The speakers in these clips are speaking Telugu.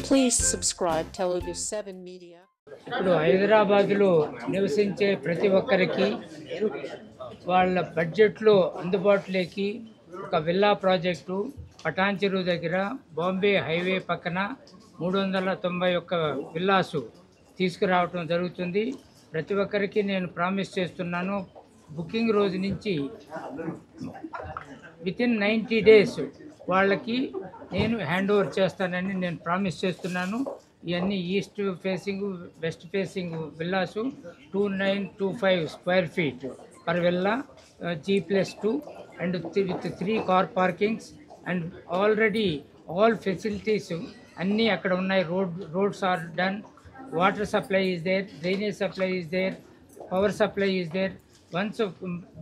Please subscribe Telugu 7 Media. ఇప్పుడు హైదరాబాద్లో నివసించే ప్రతి ఒక్కరికి వాళ్ళ బడ్జెట్లో అందుబాటులోకి ఒక విల్లా ప్రాజెక్టు పటాన్ చెరువు దగ్గర బాంబే హైవే పక్కన 391 విల్లాసు తీసుకురావటం జరుగుతుంది. ప్రతి ఒక్కరికి నేను ప్రామిస్ చేస్తున్నాను, బుకింగ్ రోజు నుంచి వితిన్ 90 డేస్ వాళ్ళకి నేను హ్యాండ్ ఓవర్ చేస్తానని నేను ప్రామిస్ చేస్తున్నాను. ఇవన్నీ east facing west facing villas 2925 square feet per villa, G+2 and with 3 car parkings and already all facilities అన్నీ అక్కడ ఉన్నాయి. Roads are done, water supply is there, drainage supply is there, power supply is there. Once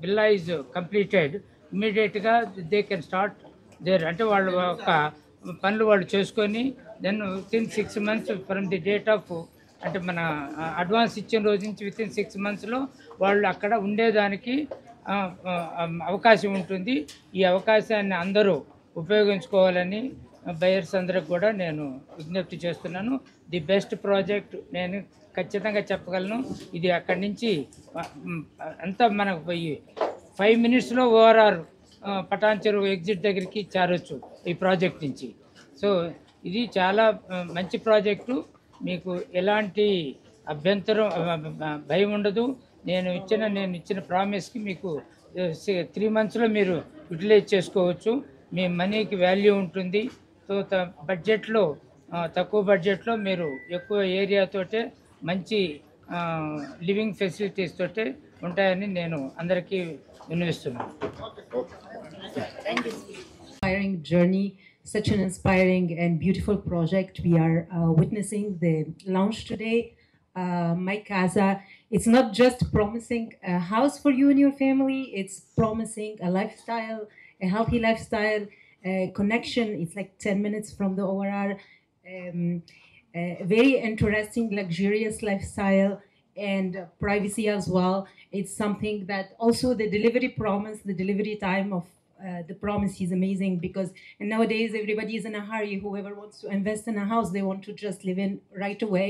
villa is completed ఇమ్మీడియట్గా దే కెన్ స్టార్ట్ దేర్, అంటే వాళ్ళు ఒక పనులు వాళ్ళు చేసుకొని then within 6 months from the date of, అంటే మన అడ్వాన్స్ ఇచ్చిన రోజు నుంచి వితిన్ 6 monthsలో వాళ్ళు అక్కడ ఉండేదానికి అవకాశం ఉంటుంది. ఈ అవకాశాన్ని అందరూ ఉపయోగించుకోవాలని బయర్స్ అందరికి కూడా నేను విజ్ఞప్తి చేస్తున్నాను. ది బెస్ట్ ప్రాజెక్ట్ నేను ఖచ్చితంగా చెప్పగలను. ఇది అక్కడి నుంచి అంతా మనకు 5 minutesలో ఓఆర్ఆర్ పటాన్ చెరువు ఎగ్జిట్ దగ్గరికి చేరొచ్చు ఈ ప్రాజెక్ట్ నుంచి. సో ఇది చాలా మంచి ప్రాజెక్టు, మీకు ఎలాంటి అభ్యంతరం భయం ఉండదు. నేను ఇచ్చిన ప్రామిస్కి మీకు 3 monthsలో మీరు యూటిలైజ్ చేసుకోవచ్చు. మీ మనీకి వాల్యూ ఉంటుంది. సో బడ్జెట్లో తక్కువ బడ్జెట్లో మీరు ఎక్కువ ఏరియాతోటే మంచి లివింగ్ ఫెసిలిటీస్ తోటే ఉంటాయని నేను అందరికీ విన్నవిస్తున్నాను. Inspiring journey, such an inspiring and beautiful project. We are witnessing the launch today. My Casa, it's not just promising a house for you and your family, it's promising a lifestyle, a healthy lifestyle, a connection. It's like 10 minutes from the ORR. A very interesting, luxurious lifestyle and privacy as well. It's something that also the delivery promise, the delivery time of the promise is amazing, because nowadays everybody is in a hurry. Whoever wants to invest in a house, they want to just live in right away.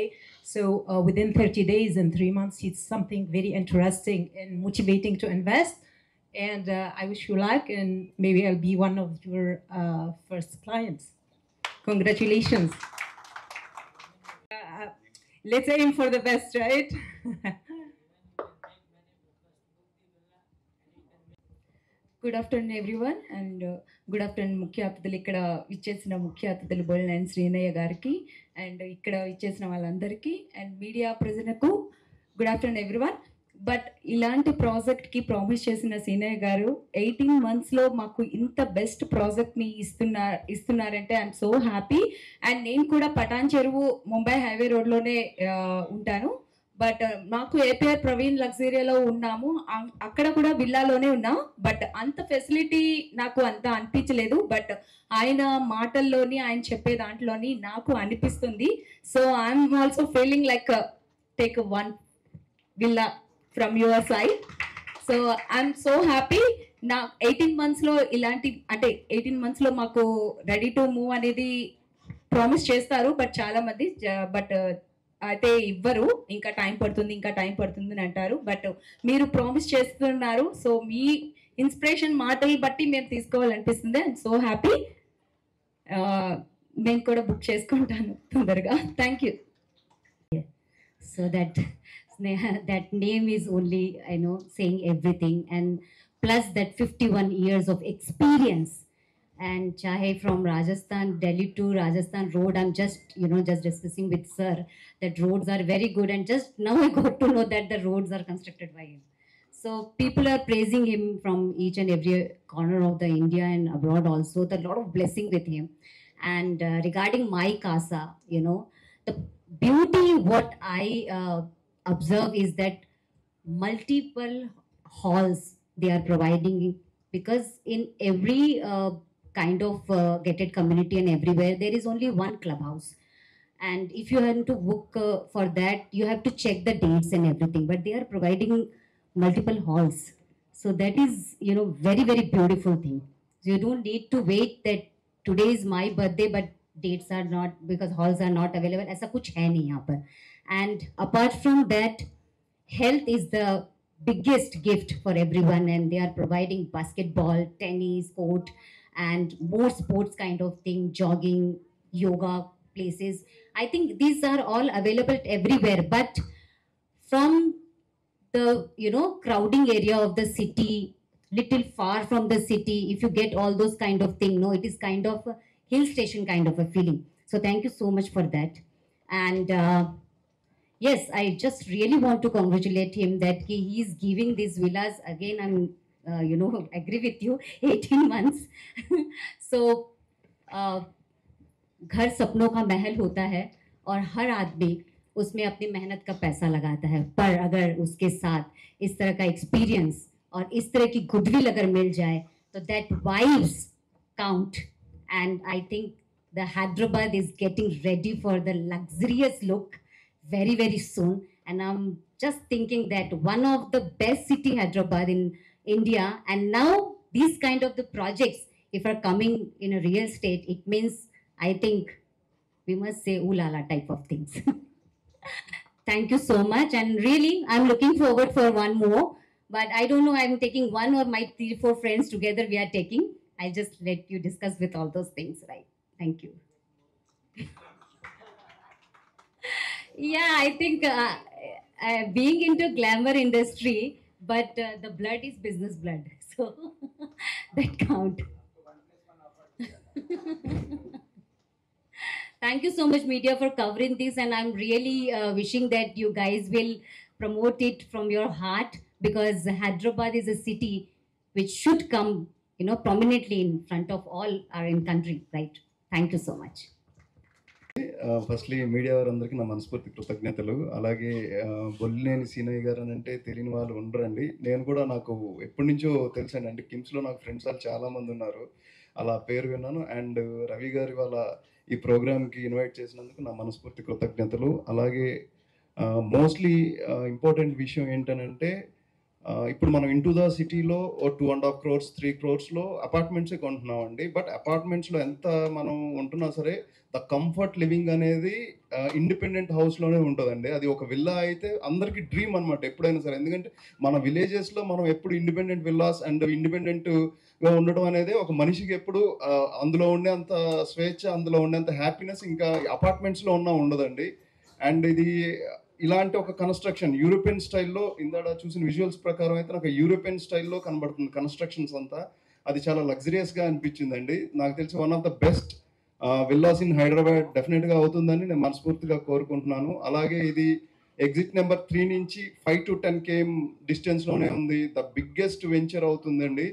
So within 30 days and 3 months, it's something very interesting and motivating to invest. And I wish you luck, and maybe I'll be one of your first clients. Congratulations. Let's aim for the best, right? Good afternoon everyone, and good afternoon ముఖ్య అతిథులు, ఇక్కడ ఇచ్చేసిన ముఖ్య అతిథులు బోలినేని శ్రీనయ్య గారికి అండ్ ఇక్కడ ఇచ్చేసిన వాళ్ళందరికీ అండ్ మీడియా ప్రజలకు గుడ్ ఆఫ్టర్నూన్ ఎవ్రీవన్. బట్ ఇలాంటి ప్రాజెక్ట్కి ప్రామిస్ చేసిన శ్రీనయ్య గారు 18 monthsలో మాకు ఇంత బెస్ట్ ప్రాజెక్ట్ని ఇస్తున్నారంటే ఐఎమ్ సో హ్యాపీ. అండ్ నేను కూడా పటాన్ చెరువు ముంబై హైవే రోడ్లోనే ఉంటాను. బట్ నాకు ఏపీఆర్ ప్రవీణ్ లగ్జరీలో ఉన్నాము, అక్కడ కూడా విల్లాలోనే ఉన్నాం. బట్ అంత ఫెసిలిటీ నాకు అంత అనిపించలేదు. బట్ ఆయన మాటల్లోని ఆయన చెప్పే దాంట్లోని నాకు అనిపిస్తుంది. So I'm also feeling like take 1 villa from your side. So I'm so happy. నా 18 monthsలో ఇలాంటి, అంటే 18 monthsలో మాకు రెడీ టు మూవ్ అనేది ప్రామిస్ చేస్తారు. బట్ చాలా మంది బట్ అయితే ఇవ్వరు, ఇంకా టైం పడుతుంది అని అంటారు. బట్ మీరు ప్రామిస్ చేస్తున్నారు. సో మీ ఇన్స్పిరేషన్ మాటలు బట్టి మేము తీసుకోవాలనిపిస్తుంది. I'm so happy. నేను కూడా బుక్ చేసుకుంటాను తొందరగా. Thank you. So that that name is only, I know, saying everything, and plus that 51 years of experience. And chahe from Rajasthan, Delhi to Rajasthan road, I'm just discussing with sir that roads are very good, and just now I got to know that the roads are constructed by him. So people are praising him from each and every corner of the India and abroad also. There are a lot of blessing with him. And regarding my Casa, the beauty what I observe is that multiple halls they are providing, because in every kind of gated community and everywhere there is only one clubhouse, and if you have to book for that you have to check the dates and everything, but they are providing multiple halls. So that is very, very beautiful thing. So you don't need to wait that today is my birthday, but dates are not, because halls are not available. ऐसा कुछ है नहीं यहाँ पर. And apart from that, health is the biggest gift for everyone, and they are providing basketball, tennis, court, and more sports kind of thing, jogging, yoga places. I think these are all available everywhere, but from the crowding area of the city, little far from the city, if you get all those kind of thing, no, it is kind of a hill station kind of a feeling. So thank you so much for that. And yes, I just really want to congratulate him that he is giving these villas again. I'm agree with you, 18 months. So घर सपनों का महल होता है और हर आदमी उसमें अपनी मेहनत का पैसा लगाता है, पर अगर उसके साथ इस तरह का एक्सपीरियंस और इस तरह की गुडविल अगर मिल जाए तो that vibes count. And I think the Hyderabad is getting ready for the luxurious look very, very soon. And I'm just thinking that one of the best city, Hyderabad in India, and now these kind of the projects, if are coming in a real state, it means, I think, we must say ooh la la type of things. Thank you so much. And really, I'm looking forward for one more, but I don't know, I'm taking one or my 3-4 friends together we are taking. I'll just let you discuss with all those things, right? Thank you. Yeah, I think being into glamour industry, but the blood is business blood, so that count. Thank you so much, media, for covering this, and I'm really wishing that you guys will promote it from your heart, because Hyderabad is a city which should come, prominently in front of all our in country, right? Thank you so much. Firstly media వారందరికీ నా మనస్ఫూర్తి కృతజ్ఞతలు. అలాగే బొల్లినేని సీనయ్య గారు అని అంటే తెలియని వాళ్ళు ఉండరండి. నేను కూడా నాకు ఎప్పటి నుంచో తెలుసండి, అంటే కిమ్స్లో నాకు ఫ్రెండ్స్ వాళ్ళు చాలామంది ఉన్నారు, అలా పేరు విన్నాను. అండ్ రవి గారి వాళ్ళ ఈ ప్రోగ్రామ్కి ఇన్వైట్ చేసినందుకు నా మనస్ఫూర్తి కృతజ్ఞతలు. అలాగే మోస్ట్లీ ఇంపార్టెంట్ విషయం ఏంటనంటే, ఇప్పుడు మనం ఇంటూ ద సిటీలో 2.5 crores 3 crores అపార్ట్మెంట్సే కొంటున్నాం అండి. బట్ అపార్ట్మెంట్స్లో ఎంత మనం ఉంటున్నా సరే ద కంఫర్ట్ లివింగ్ అనేది ఇండిపెండెంట్ హౌస్లోనే ఉంటుందండి. అది ఒక విల్లా అయితే అందరికీ డ్రీమ్ అనమాట ఎప్పుడైనా సరే. ఎందుకంటే మన విలేజెస్లో మనం ఎప్పుడు ఇండిపెండెంట్ విల్లాస్ అండ్ ఇండిపెండెంట్గా ఉండడం అనేది ఒక మనిషికి ఎప్పుడు అందులో ఉండే అంత స్వేచ్ఛ, అందులో ఉండేంత హ్యాపీనెస్ ఇంకా అపార్ట్మెంట్స్లో ఉన్నా ఉండదండి. అండ్ ఇది ఇలాంటి ఒక కన్స్ట్రక్షన్ యూరోపియన్ స్టైల్లో, ఇందాక చూసిన విజువల్స్ ప్రకారం అయితే నాకు యూరోపియన్ స్టైల్లో కనబడుతుంది కన్స్ట్రక్షన్స్ అంతా. అది చాలా లగ్జరియస్గా అనిపించిందండి. నాకు తెలిసి one of the best villas in Hyderabad డెఫినెట్గా అవుతుందని నేను మనస్ఫూర్తిగా కోరుకుంటున్నాను. అలాగే ఇది ఎగ్జిట్ నెంబర్ 3 నుంచి 5 to 10 km డిస్టెన్స్లోనే ఉంది. ద బిగ్గెస్ట్ వెంచర్ అవుతుందండి.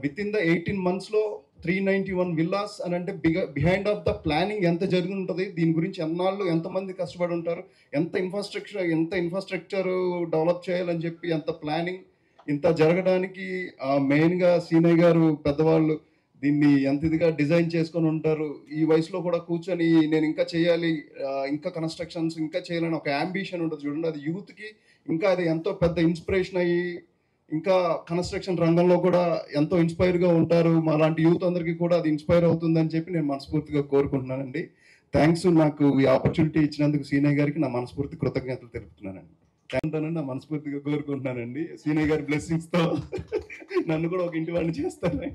విత్ ఇన్ ద 18 monthsలో 391 విల్లాస్ అని అంటే బిహైండ్ ఆఫ్ ద ప్లానింగ్ ఎంత జరిగి ఉంటుంది, దీని గురించి ఎన్నాళ్ళు ఎంతమంది కష్టపడి ఉంటారు, ఎంత ఇన్ఫ్రాస్ట్రక్చర్ డెవలప్ చేయాలని చెప్పి ఎంత ప్లానింగ్, ఇంత జరగడానికి మెయిన్గా సీనయ్య గారు పెద్దవాళ్ళు దీన్ని ఎంత ఇదిగా డిజైన్ చేసుకొని ఉంటారు. ఈ వయసులో కూడా కూర్చొని నేను ఇంకా చేయాలి, ఇంకా కన్స్ట్రక్షన్స్ ఇంకా చేయాలని ఒక యాంబిషన్ ఉంటుంది చూడండి. అది యూత్కి ఇంకా అది ఎంతో పెద్ద ఇన్స్పిరేషన్ అయ్యి ఇంకా కన్స్ట్రక్షన్ రంగంలో కూడా ఎంతో ఇన్స్పైర్గా ఉంటారు. మా లాంటి యూత్ అందరికీ కూడా అది ఇన్స్పైర్ అవుతుందని చెప్పి నేను మనస్ఫూర్తిగా కోరుకుంటున్నానండి. థ్యాంక్స్, నాకు ఈ ఆపర్చునిటీ ఇచ్చినందుకు సీనయ్య గారికి నా మనస్ఫూర్తి కృతజ్ఞతలు తెలుపుతున్నానండి. థ్యాంక్ నా మనస్ఫూర్తిగా కోరుకుంటున్నానండి. సీనయ్య గారి బ్లెస్సింగ్స్తో నన్ను కూడా ఒక ఇంటి వాడిని చేస్తాను.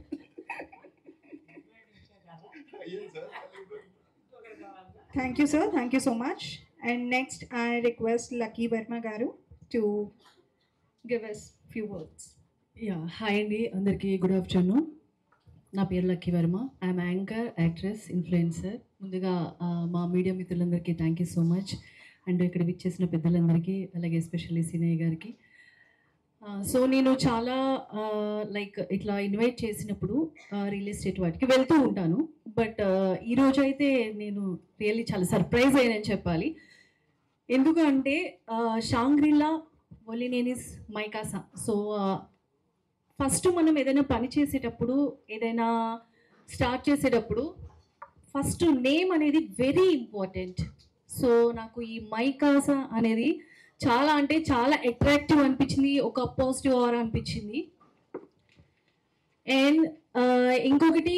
Thank you, sir. Thank you so much. And next, I request Lucky Verma Garu to give us few words. Hi అండి అందరికీ, గుడ్ ఆఫ్టర్నూన్. నా పేరు lucky Varma. I'm anchor, actress, influencer. ముందుగా మా మీడియా మిత్రులందరికీ thank you so much. And ఇక్కడ విచ్చేసిన పెద్దలందరికీ, అలాగే ఎస్పెషల్లీ సీనయ్య గారికి. సో నేను చాలా లైక్ ఇట్లా ఇన్వైట్ చేసినప్పుడు రియల్ ఎస్టేట్ వాటికి వెళ్తూ ఉంటాను. బట్ ఈరోజు అయితే నేను రియల్లీ చాలా సర్ప్రైజ్ అయ్యానని చెప్పాలి. ఎందుకంటే షాంగ్రిలా బొల్లినేనిస్ మైకాసా. సో ఫస్ట్ మనం ఏదైనా పని చేసేటప్పుడు, ఏదైనా స్టార్ట్ చేసేటప్పుడు ఫస్ట్ నేమ్ అనేది వెరీ ఇంపార్టెంట్. సో నాకు ఈ మైకాసా అనేది చాలా అంటే చాలా అట్రాక్టివ్ అనిపించింది, ఒక పాజిటివ్ ఆరా అనిపించింది. అండ్ ఇంకొకటి,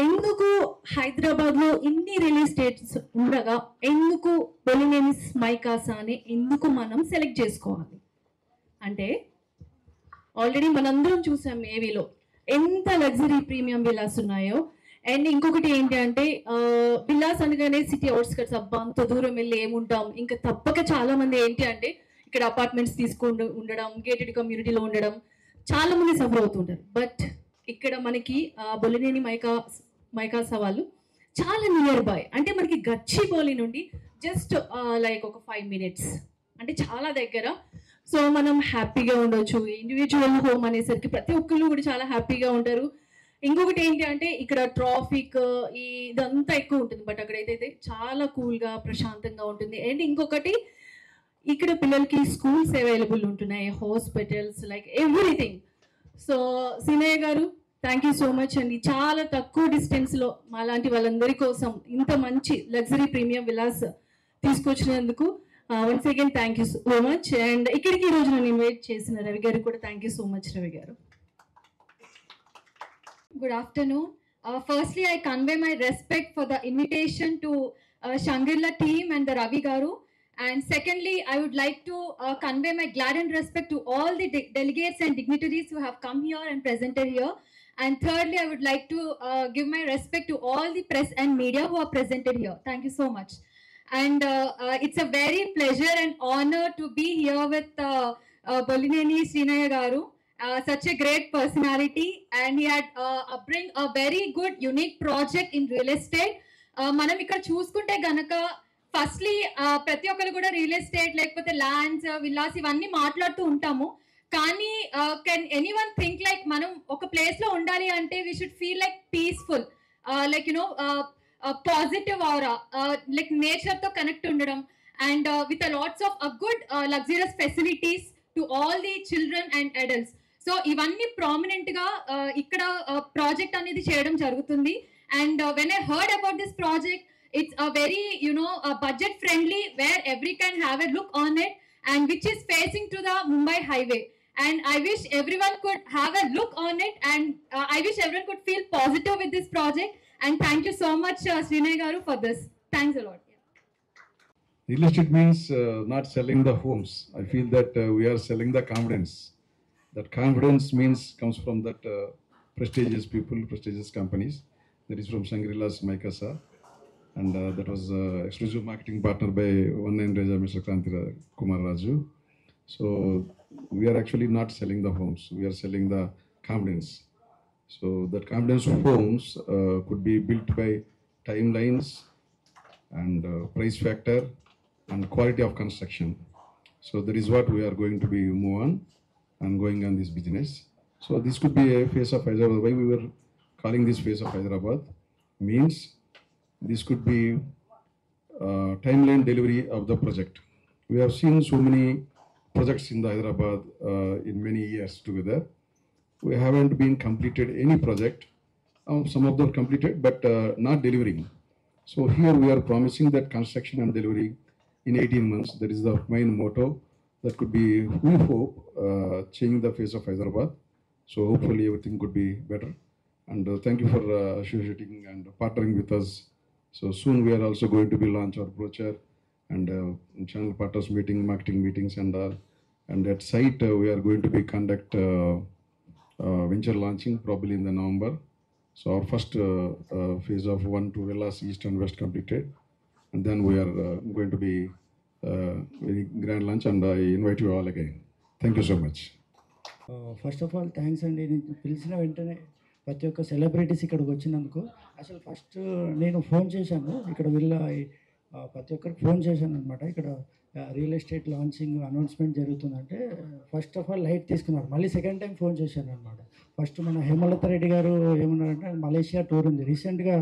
ఎందుకు హైదరాబాద్లో ఇన్ని రిలీజ్ డేట్స్ ఉండగా ఎందుకు బొలినేని మైకాసా అని ఎందుకు మనం సెలెక్ట్ చేసుకోవాలి అంటే, ఆల్రెడీ మనందరం చూసాం ఏవీలో ఎంత లగ్జరీ ప్రీమియం విల్లాస్ ఉన్నాయో. అండ్ ఇంకొకటి ఏంటి అంటే, విల్లాస్ అనగానే సిటీ అవుట్స్కట్స్, అబ్బా అంత దూరం వెళ్ళి ఏముంటాం, ఇంకా తప్పక చాలా మంది ఏంటి అంటే ఇక్కడ అపార్ట్మెంట్స్ తీసుకుంటూ ఉండడం, గేటెడ్ కమ్యూనిటీలో ఉండడం, చాలా మంది సఫర్ అవుతుంటారు. బట్ ఇక్కడ మనకి బొలినేని మైకాసా వాళ్ళు చాలా నియర్ బై, అంటే మనకి గచ్చిబౌలి నుండి జస్ట్ లైక్ ఒక 5 minutes, అంటే చాలా దగ్గర. సో మనం హ్యాపీగా ఉండొచ్చు. ఇండివిజువల్ హోమ్ అనేసరికి ప్రతి ఒక్కళ్ళు కూడా చాలా హ్యాపీగా ఉంటారు. ఇంకొకటి ఏంటి అంటే ఇక్కడ ట్రాఫిక్ ఇదంతా ఎక్కువ ఉంటుంది, బట్ అక్కడైతే చాలా కూల్గా ప్రశాంతంగా ఉంటుంది. అండ్ ఇంకొకటి, ఇక్కడ పిల్లలకి స్కూల్స్ అవైలబుల్ ఉంటున్నాయి, hospitals, like everything. So Seenaiah గారు, థ్యాంక్ యూ సో మచ్ అండి. చాలా తక్కువ డిస్టెన్స్లో మాలాంటి వాళ్ళందరి కోసం ఇంత మంచి లగ్జరీ ప్రీమియం విలాస్ తీసుకొచ్చినందుకు once again thank you so much. And ఇక్కడికి ఈ రోజు నన్ను ఇన్వైట్ చేసిన రవి గారు కూడా thank you so much. Ravi garu, good afternoon. Firstly, I convey my respect for the invitation to Shangri-La team and the Ravi Garu. And secondly, I would like to convey my glad and respect to all the delegates and dignitaries who have come here and presented here. And thirdly, I would like to give my respect to all the press and media who are presented here. Thank you so much. And it's a very pleasure and honor to be here with Bolineni Srinaya Garu. Such a great personality, and he had bring a very good unique project in real estate. మనం ఇక్కడ చూసుకుంటే గనక ఫస్ట్లీ ప్రతి ఒక్కరు కూడా రియల్ ఎస్టేట్ లేకపోతే ల్యాండ్స్, విల్లాస్ ఇవన్నీ మాట్లాడుతూ ఉంటాము. కానీ కెన్ ఎనీవన్ థింక్ లైక్ మనం ఒక ప్లేస్ లో ఉండాలి అంటే we should feel like peaceful, like you know positive aura, like nature తో కనెక్ట్ ఉండడం, and with lots of good luxurious facilities to all the children and adults. So ఇవన్నీ ప్రామినెంట్ గా ఇక్కడ ప్రాజెక్ట్ అనేది చేయడం జరుగుతుంది. And when I heard about this project, it's a very budget friendly, where every can have a look on it, and which is facing to the Mumbai highway. And I wish everyone could have a look on it, and I wish everyone could feel positive with this project. And thank you so much Srinaya Garu for this. Thanks a lot. Real estate means not selling the homes. I feel that we are selling the confidence. That confidence comes from that prestigious people, prestigious companies. That is from Shangri-La's Maykaasa, and that was exclusive marketing partner by One Nine Reja, Mr. Kranti Kumar Raju. So we are actually not selling the homes. We are selling the confidence. So that confidence of homes could be built by timelines and price factor and quality of construction. So that is what we are going to be move on and going on this business. So this could be a face of Hyderabad. Why we were calling this face of Hyderabad means this could be timeline delivery of the project. We have seen so many projects in the Hyderabad in many years together. We haven't been completed any project. Some of them completed, but not delivering. So here we are promising that construction and delivery in 18 months. That is the main motto. That could be, we hope, changing the face of Hyderabad. So hopefully everything could be better. And thank you for associating and partnering with us. So soon we are also going to be launch our brochure and channel partners meeting, marketing meetings, and at site we are going to be conduct venture launching probably in the November. So our first phase of 1-2 villas east and west completed, and then we are going to be very grand launch, and I invite you all again. Thank you so much. First of all thanks అండి. నేను పిలిచిన వెంటనే ప్రతి ఒక్క సెలబ్రిటీస్ ఇక్కడికి వచ్చినందుకు. అసలు ఫస్ట్ నేను ఫోన్ చేశాను, ఇక్కడ వీళ్ళ ప్రతి ఒక్కరికి ఫోన్ చేశాను అనమాట. ఇక్కడ రియల్ ఎస్టేట్ లాంచింగ్ అనౌన్స్మెంట్ జరుగుతుందంటే ఫస్ట్ ఆఫ్ ఆల్ లైట్ తీసుకున్నారు. మళ్ళీ సెకండ్ టైం ఫోన్ చేశాను అనమాట. ఫస్ట్ మన హేమలత రెడ్డి గారు ఏమన్నారంటే మలేషియా టూర్ ఉంది, రీసెంట్గా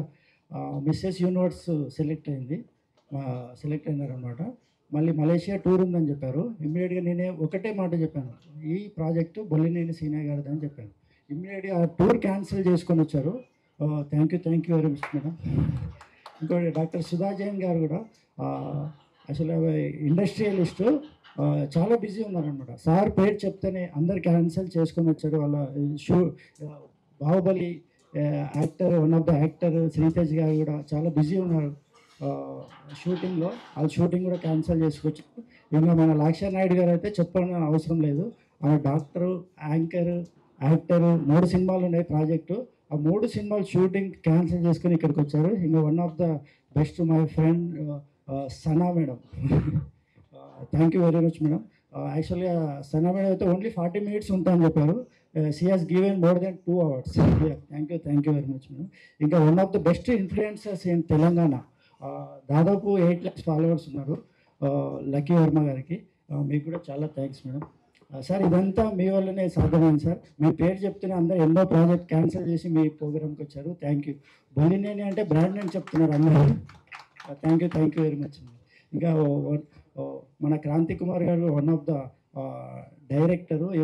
మిస్సెస్ యూనివర్స్ సెలెక్ట్ అయినారనమాట. మళ్ళీ మలేషియా టూర్ ఉందని చెప్పారు. ఇమ్మీడియట్గా నేనే ఒకటే మాట చెప్పాను, ఈ ప్రాజెక్టు బొల్లినేని సీనయ్య గారిది అని చెప్పాను. ఇమ్మీడియట్గా ఆ టూర్ క్యాన్సిల్ చేసుకొని వచ్చారు. Thank you very much madam. ఇంకోటి డాక్టర్ సుధా జైన్ గారు కూడా అసలు ఇండస్ట్రియలిస్టు, చాలా బిజీ ఉన్నారనమాట. సార్ పేరు చెప్తేనే అందరు క్యాన్సిల్ చేసుకొని వచ్చారు. వాళ్ళ Baahubali actor, one of the actor Sritej గారు కూడా చాలా బిజీ ఉన్నారు షూటింగ్లో. వాళ్ళ షూటింగ్ కూడా క్యాన్సిల్ చేసుకొచ్చు. ఇంకా మన లాక్షా నాయుడు గారు అయితే చెప్పని అవసరం లేదు. ఆయన డాక్టరు, యాంకర్, యాక్టరు, 3 సినిమాలు ఉన్నాయి ప్రాజెక్టు. ఆ 3 సినిమాలు షూటింగ్ క్యాన్సిల్ చేసుకొని ఇక్కడికి వచ్చారు. ఇంకా one of the best my friend Sana madam. Thank you very much madam. యాక్చువల్గా సనా మేడం అయితే ఓన్లీ 40 minutes ఉంటాయని చెప్పారు. She has given more than 2 hours. Thank you very much madam. ఇంకా one of the best influencers in Telangana, దాదాపు 8 lakhs ఫాలోవర్స్ ఉన్నారు లక్కీ వర్మ గారికి. మీకు కూడా చాలా థ్యాంక్స్ మేడం. సార్ ఇదంతా మీ వల్లనే సాధ్యమైంది సార్. మీ పేరు చెప్తూనే అందరూ ఎన్నో ప్రాజెక్ట్ క్యాన్సిల్ చేసి మీ ప్రోగ్రామ్కి వచ్చారు. Thank you. బొలినేని అంటే బ్రాండ్ అని చెప్తున్నారు అందరూ. Thank you very much. ఇంకా మన క్రాంతి కుమార్ గారు వన్ ఆఫ్ ద డైరెక్టరు ఈ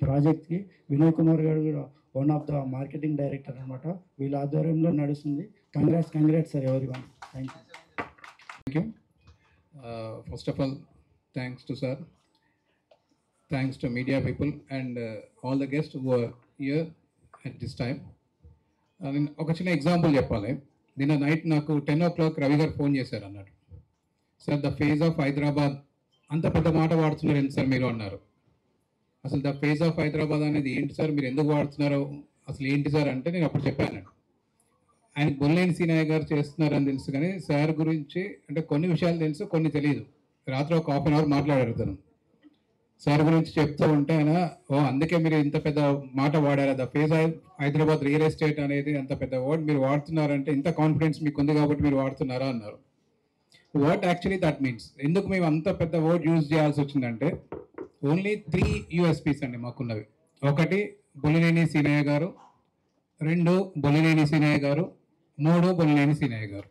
ప్రాజెక్ట్కి. వినయ్ కుమార్ గారు కూడా one of the marketing director అనమాట. వీళ్ళ ఆధ్వర్యంలో నడుస్తుంది. కంగ్రాట్స్ సార్ ఎవరి one. Thank you. First of all, thanks to sir. Thanks to media people and all the guests who are here at this time. నేను ఒక చిన్న ఎగ్జాంపుల్ చెప్పాలి. నిన్న నైట్ నాకు 10 o'clock రవి గారు ఫోన్ చేశారు అన్నాడు. Sir the phase of Hyderabad, అంత పెద్ద మాట వాడుతున్నారు ఏంటి సార్ మీరు అన్నారు. అసలు ద ఫేజ్ ఆఫ్ హైదరాబాద్ అనేది ఏంటి సార్, మీరు ఎందుకు వాడుతున్నారో అసలు ఏంటి సార్ అంటే నేను అప్పుడు చెప్పాను. ఆయనకు బొల్లేని సీనయ్య గారు చేస్తున్నారని తెలుసు, కానీ సార్ గురించి అంటే కొన్ని విషయాలు తెలుసు, కొన్ని తెలియదు. రాత్రి ఒక 1/2 hour మాట్లాడారు తను. సార్ గురించి చెప్తూ ఉంటే ఆయన అందుకే మీరు ఇంత పెద్ద మాట వాడారా, the phase Hyderabad real estate అనేది అంత పెద్ద వర్డ్ మీరు వాడుతున్నారంటే ఇంత కాన్ఫిడెన్స్ మీకు ఉంది కాబట్టి మీరు వాడుతున్నారా అన్నారు. వాట్ యాక్చువల్లీ దట్ మీన్స్, ఎందుకు మేము అంత పెద్ద వర్డ్ యూజ్ చేయాల్సి వచ్చిందంటే ఓన్లీ 3 USPs అండి మాకున్నవి. 1 బొలినేని సీనయ్య గారు, 2 బొలినేని సీనయ్య గారు, 3 బొలినేని సీనయ్య గారు.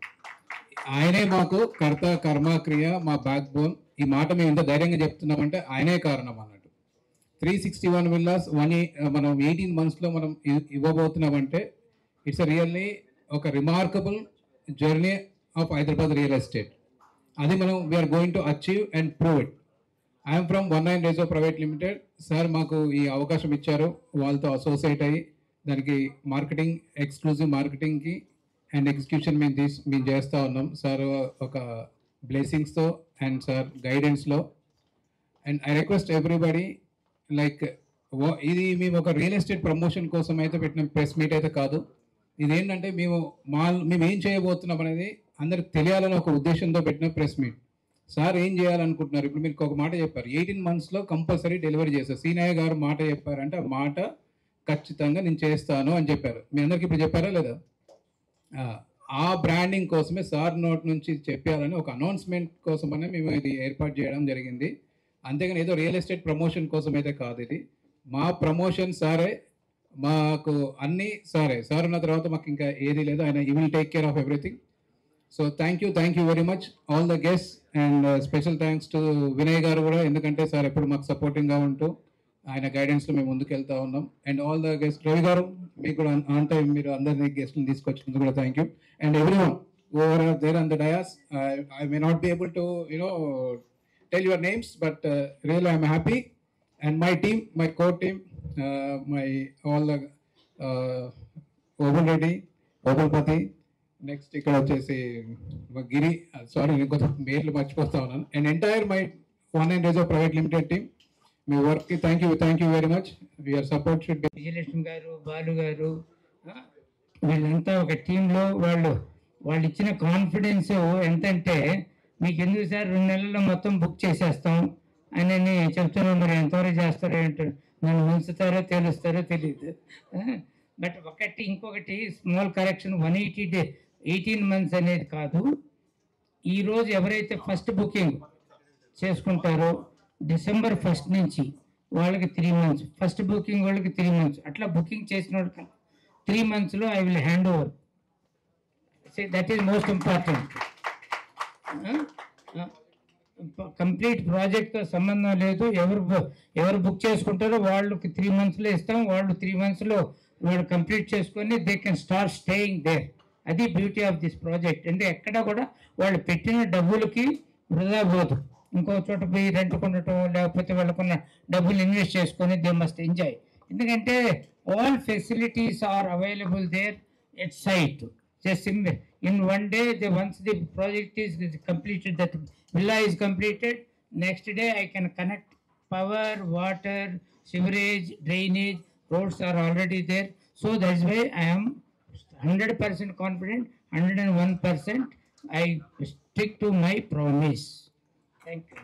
ఆయనే మాకు కర్త కర్మ క్రియ, మా బ్యాక్ బోన్. ఈ మాట మేము ఇంత ధైర్యంగా చెప్తున్నామంటే ఆయనే కారణం అన్నట్టు. 361 villas మనం 18 monthsలో మనం ఇవ్వబోతున్నామంటే ఇట్స్ రియల్లీ ఒక remarkable journey of Hyderabad real estate. అది మనం we're going to achieve and prove it. I'm from 19 Rezo private limited. Sir మాకు ఈ అవకాశం ఇచ్చారు, వాళ్ళతో అసోసియేట్ అయ్యి దానికి మార్కెటింగ్, ఎక్స్క్లూజివ్ మార్కెటింగ్కి అండ్ ఎగ్జిక్యూషన్ మేము చేస్తూ ఉన్నాం. సార్ ఒక బ్లెస్సింగ్స్తో అండ్ సార్ గైడెన్స్లో. And I request everybody, like ఇది మేము ఒక రియల్ ఎస్టేట్ ప్రమోషన్ కోసం అయితే పెట్టిన ప్రెస్ మీట్ అయితే కాదు. ఇదేంటంటే మేము ఏం చేయబోతున్నాం అనేది అందరికి తెలియాలని ఒక ఉద్దేశంతో పెట్టిన ప్రెస్ మీట్. సార్ ఏం చేయాలనుకుంటున్నారు, ఇప్పుడు మీరు ఒక మాట చెప్పారు, 18 monthsలో కంపల్సరీ డెలివరీ చేస్తారు. సీనయ్య గారు మాట చెప్పారంటే ఆ మాట ఖచ్చితంగా నేను చేస్తాను అని చెప్పారు. మీ అందరికి ఇప్పుడు చెప్పారా లేదా? ఆ బ్రాండింగ్ కోసమే సార్ నోట్ నుంచి చెప్పాలని ఒక అనౌన్స్మెంట్ కోసమనే మేము ఇది ఏర్పాటు చేయడం జరిగింది. అంతేగాని ఏదో రియల్ ఎస్టేట్ ప్రమోషన్ కోసం అయితే కాదు. ఇది మా ప్రమోషన్ సారే, మాకు అన్నీ సారే. సార్ ఉన్న తర్వాత మాకు ఇంకా ఏది లేదు. ఆయన you will take care of everything. So thank you very much all the guest. And special thanks to Vinay గారు కూడా, ఎందుకంటే సార్ ఎప్పుడు మాకు సపోర్టింగ్గా ఉంటూ ఆయన గైడెన్స్లో మేము ముందుకు వెళ్తూ ఉన్నాం. And all the guest, Ravi గారు మీకు కూడా ఆన్ టైం మీరు అందరినీ గెస్ట్ని తీసుకొచ్చినందుకు కూడా thank you. And everyone over there on the dais, I may not be able to tell your names, but really I'm happy. And my team, my core team, my all the Obul Reddy, Obulpati, next ఇక్కడ వచ్చేసి గిరి, సారీ నేను కొంచెం పేర్లు మర్చిపోతా ఉన్నాను. And entire my 19 Rezo private limited team, మీ వర్క్కి thank you very much. Your support should be. Vijayalakshmi garu, Balu గారు, వీళ్ళంతా ఒక టీంలో వాళ్ళు ఇచ్చిన కాన్ఫిడెన్స్ ఎంతంటే, మీకు ఎందుకు సార్ 2 నెలల్లో మొత్తం బుక్ చేసేస్తాం అని చెప్తున్నాం. మరి ఎంతవరకు చేస్తారో ఏంటో, నన్ను ఉంచుతారో తెలుస్తారో తెలియదు. బట్ ఇంకొకటి స్మాల్ కరెక్షన్, 18 months అనేది కాదు. ఈరోజు ఎవరైతే ఫస్ట్ బుకింగ్ చేసుకుంటారో December 1st నుంచి వాళ్ళకి 3 months, ఫస్ట్ బుకింగ్ వాళ్ళకి 3 months, అట్లా బుకింగ్ చేసిన వాళ్ళకి 3 monthsలో I will hand over. That is most important. Complete ప్రాజెక్ట్తో సంబంధం లేదు. ఎవరు బుక్ చేసుకుంటారో వాళ్ళకి 3 monthsలో ఇస్తాం. వాళ్ళు 3 monthsలో వాళ్ళు కంప్లీట్ చేసుకొని they can start staying there. అది బ్యూటీ ఆఫ్ దిస్ ప్రాజెక్ట్. అంటే ఎక్కడ కూడా వాళ్ళు పెట్టిన డబ్బులకి వృధా పోదు. ఇంకో చోట పోయి రెంట్ కొనటం, లేకపోతే వాళ్ళకున్న డబ్బులు ఇన్వెస్ట్ చేసుకొని దే మస్ట్ ఎంజాయ్. ఎందుకంటే All facilities are available there at site. Just in one day, once the project is completed, that villa is completed, next day I can connect power, water, sewerage, drainage, roads are already there. So that's why I am 100% confident, 101%. I stick to my promise. Thank you.